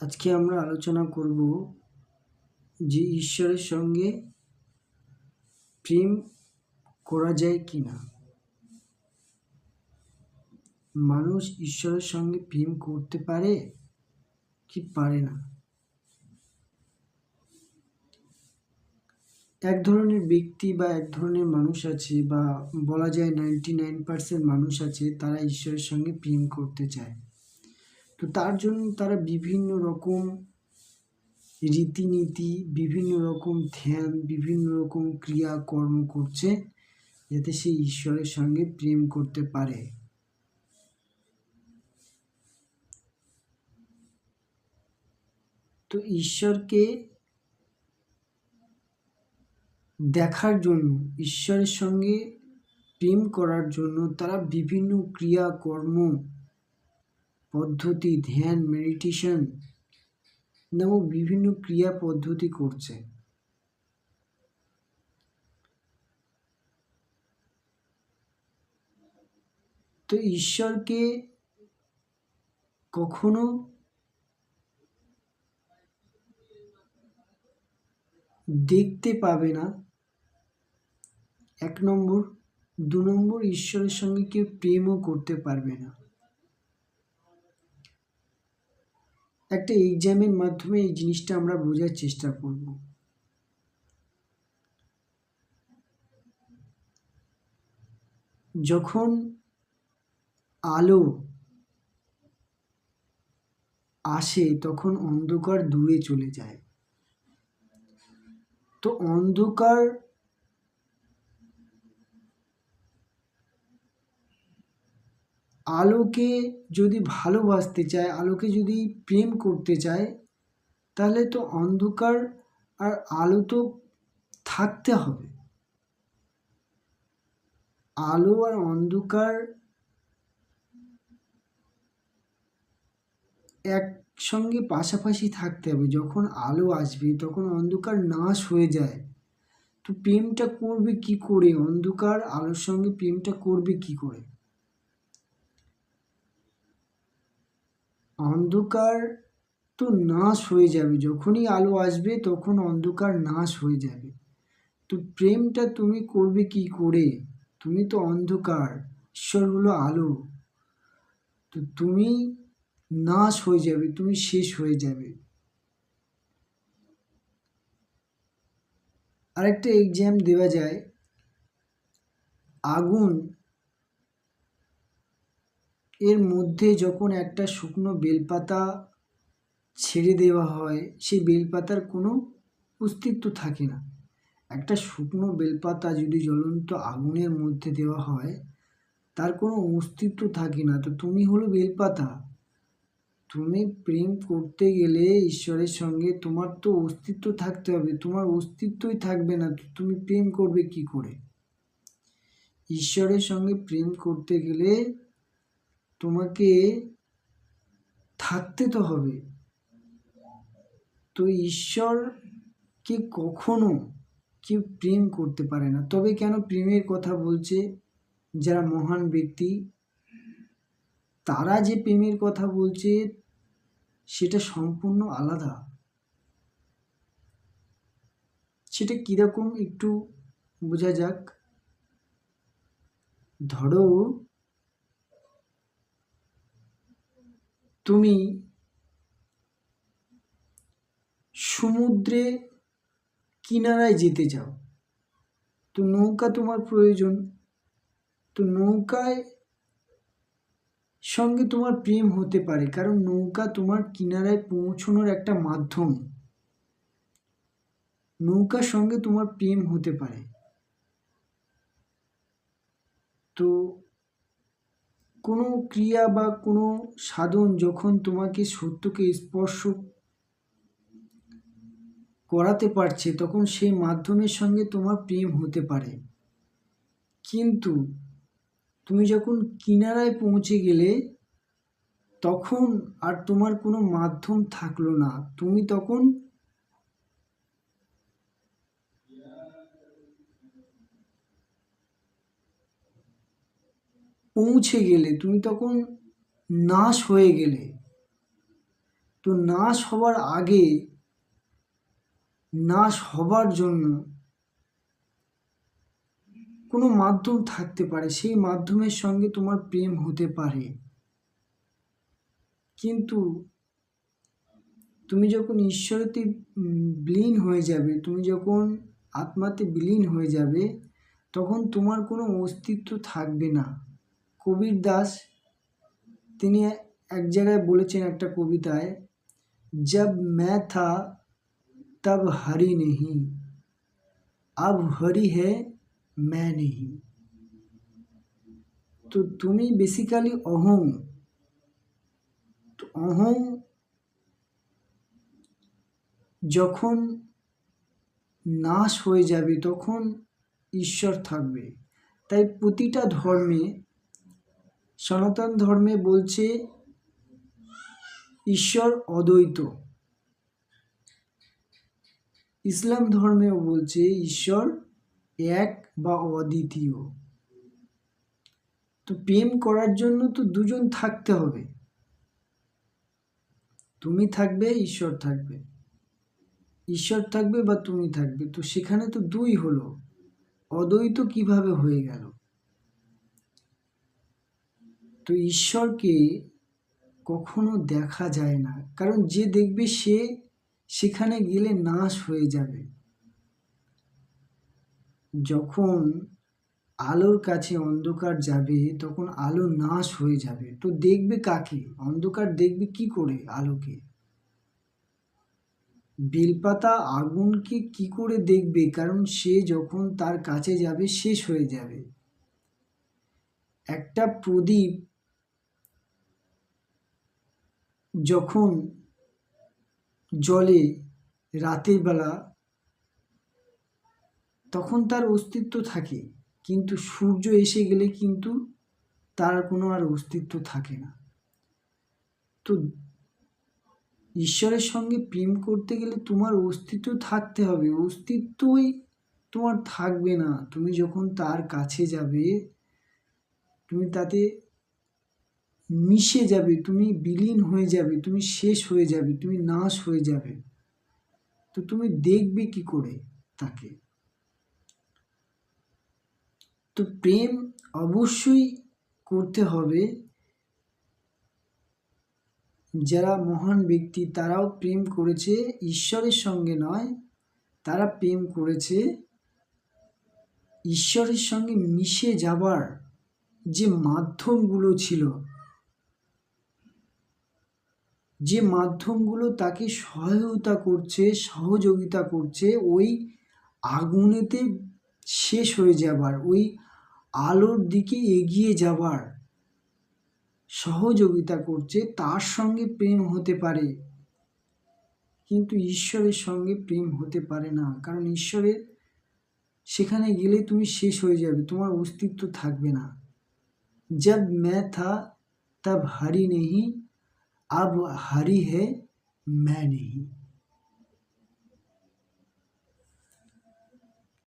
আজকে আমরা আলোচনা করব যে ঈশ্বরের সঙ্গে প্রেম করা যায় কি না। মানুষ ঈশ্বরের সঙ্গে প্রেম করতে পারে কি পারে না। এক ধরনের ব্যক্তি বা এক ধরনের মানুষ আছে, বা বলা যায় 99% মানুষ আছে, তারা ঈশ্বরের সঙ্গে প্রেম করতে চায়। তো তার জন্য তারা বিভিন্ন রকম রীতিনীতি, বিভিন্ন রকম ধ্যান, বিভিন্ন রকম ক্রিয়াকর্ম করছে যাতে সে ঈশ্বরের সঙ্গে প্রেম করতে পারে। তো ঈশ্বরকে দেখার জন্য, ঈশ্বরের সঙ্গে প্রেম করার জন্য তারা বিভিন্ন ক্রিয়াকর্ম পদ্ধতি, ধ্যান, মেডিটেশন নামক বিভিন্ন ক্রিয়া পদ্ধতি করছে। তো ঈশ্বরকে কখনো দেখতে পাবে না, 1 নম্বর। 2 নম্বর, ঈশ্বরের সঙ্গে কেউ প্রেমও করতে পারবে না। একটা এক্সামের মাধ্যমে এই জিনিসটা আমরা বোঝার চেষ্টা করব। যখন আলো আসে তখন অন্ধকার দূরে চলে যায়। তো অন্ধকার আলোকে যদি ভালোবাসতে চায়, আলোকে যদি প্রেম করতে চায়, তাহলে তো অন্ধকার আর আলো তো থাকতে হবে। আলো আর অন্ধকার একসঙ্গে পাশাপাশি থাকতে হবে। যখন আলো আসবে তখন অন্ধকার নাশ হয়ে যায়। তো প্রেমটা করবে কি করে? অন্ধকার আলোর সঙ্গে প্রেমটা করবে কি করে? অন্ধকার তো নাশ হয়ে যাবে, যখনই আলো আসবে তখন অন্ধকার নাশ হয়ে যাবে। তো প্রেমটা তুমি করবে কি করে? তুমি তো অন্ধকার, ঈশ্বর হলো আলো। তো তুমি নাশ হয়ে যাবে, তুমি শেষ হয়ে যাবে। আরেকটা এক্সাম দেওয়া যায়, আগুন এর মধ্যে যখন একটা শুকনো বেলপাতা ছেড়ে দেওয়া হয়, সেই বেলপাতার কোনো অস্তিত্ব থাকে না। একটা শুকনো বেলপাতা যদি জ্বলন্ত আগুনের মধ্যে দেওয়া হয়, তার কোনো অস্তিত্ব থাকে না। তো তুমি হলো বেলপাতা। তুমি প্রেম করতে গেলে ঈশ্বরের সঙ্গে তোমার তো অস্তিত্ব থাকতে হবে। তোমার অস্তিত্বই থাকবে না, তো তুমি প্রেম করবে কি করে? ঈশ্বরের সঙ্গে প্রেম করতে গেলে তোমাকে থাকতে তো হবে। তো ঈশ্বরকে কখনো কেউ প্রেম করতে পারে না। তবে কেন প্রেমের কথা বলছে যারা মহান ব্যক্তি, তারা যে প্রেমের কথা বলছে সেটা সম্পূর্ণ আলাদা। সেটা কীরকম একটু বোঝা যাক। ধরো তুমি সমুদ্রে কিনারায় যেতে চাও, তো নৌকা তোমার প্রয়োজন। তো নৌকায় সঙ্গে তোমার প্রেম হতে পারে, কারণ নৌকা তোমার কিনারায় পৌঁছানোর একটা মাধ্যম। নৌকার সঙ্গে তোমার প্রেম হতে পারে। তো কোনো ক্রিয়া বা কোনো সাধন যখন তোমাকে সত্যকে স্পর্শ করাতে পারছে, তখন সেই মাধ্যমের সঙ্গে তোমার প্রেম হতে পারে। কিন্তু তুমি যখন কিনারায় পৌঁছে গেলে, তখন আর তোমার কোনো মাধ্যম থাকলো না। তুমি তখন পৌঁছে গেলে, তুমি তখন নাশ হয়ে গেলে। তো নাশ হওয়ার আগে, নাশ হবার জন্য কোনো মাধ্যম থাকতে পারে, সেই মাধ্যমের সঙ্গে তোমার প্রেম হতে পারে। কিন্তু তুমি যখন ঈশ্বরেতে বিলীন হয়ে যাবে, তুমি যখন আত্মাতে বিলীন হয়ে যাবে, তখন তোমার কোনো অস্তিত্ব থাকবে না। কবির দাস তিনি এক জায়গায় বলেছেন একটা কবিতায়, जब मैं था तब हरि नहीं, अब हरि है मैं नहीं। তো তুমি বেসিক্যালি অহং, তো অহং যখন নাশ হয়ে যাবে তখন ঈশ্বর থাকবে। তাই প্রতিটা ধর্মে, সনাতন ধর্মে বলছে ঈশ্বর অদ্বৈত, ইসলাম ধর্মেও বলছে ঈশ্বর এক বা অদ্বিতীয়। তো প্রেম করার জন্য তো দুজন থাকতে হবে, তুমি থাকবে, ঈশ্বর থাকবে, ঈশ্বর থাকবে বা তুমি থাকবে, তো সেখানে তো দুই হলো, অদ্বৈত কিভাবে হয়ে গেল? তো ঈশ্বরকে কখনো দেখা যায় না, কারণ যে দেখবে সে সেখানে গেলে নাশ হয়ে যাবে। যখন আলোর কাছে অন্ধকার যাবে তখন আলো নাশ হয়ে যাবে। তো দেখবে কাকে? অন্ধকার দেখবে কি করে আলোকে? বেলপাতা আগুনকে কি করে দেখবে? কারণ সে যখন তার কাছে যাবে শেষ হয়ে যাবে। একটা প্রদীপ যখন জ্বলে রাতের বেলা তখন তার অস্তিত্ব থাকে, কিন্তু সূর্য এসে গেলে কিন্তু তার কোনো আর অস্তিত্ব থাকে না। তো ঈশ্বরের সঙ্গে প্রেম করতে গেলে তোমার অস্তিত্ব থাকতে হবে, অস্তিত্বই তোমার থাকবে না। তুমি যখন তার কাছে যাবে তুমি তাতে মিশে যাবে, তুমি বিলীন হয়ে যাবে, তুমি শেষ হয়ে যাবে, তুমি নাশ হয়ে যাবে। তো তুমি দেখবে কি করে তাকে? তো প্রেম অবশ্যই করতে হবে। যারা মহান ব্যক্তি তারাও প্রেম করেছে ঈশ্বরের সঙ্গে নয়, তারা প্রেম করেছে ঈশ্বরের সঙ্গে মিশে যাবার যে মাধ্যমগুলো ছিল, যে মাধ্যমগুলো তাকে সহায়তা করছে, সহযোগিতা করছে ওই আগুনেতে শেষ হয়ে যাবার, ওই আলোর দিকে এগিয়ে যাবার সহযোগিতা করছে, তার সঙ্গে প্রেম হতে পারে। কিন্তু ঈশ্বরের সঙ্গে প্রেম হতে পারে না, কারণ ঈশ্বরের সেখানে গেলে তুমি শেষ হয়ে যাবে, তোমার অস্তিত্ব থাকবে না। जब मैं था तब हरि नहीं, अब हरि है मैं नहीं।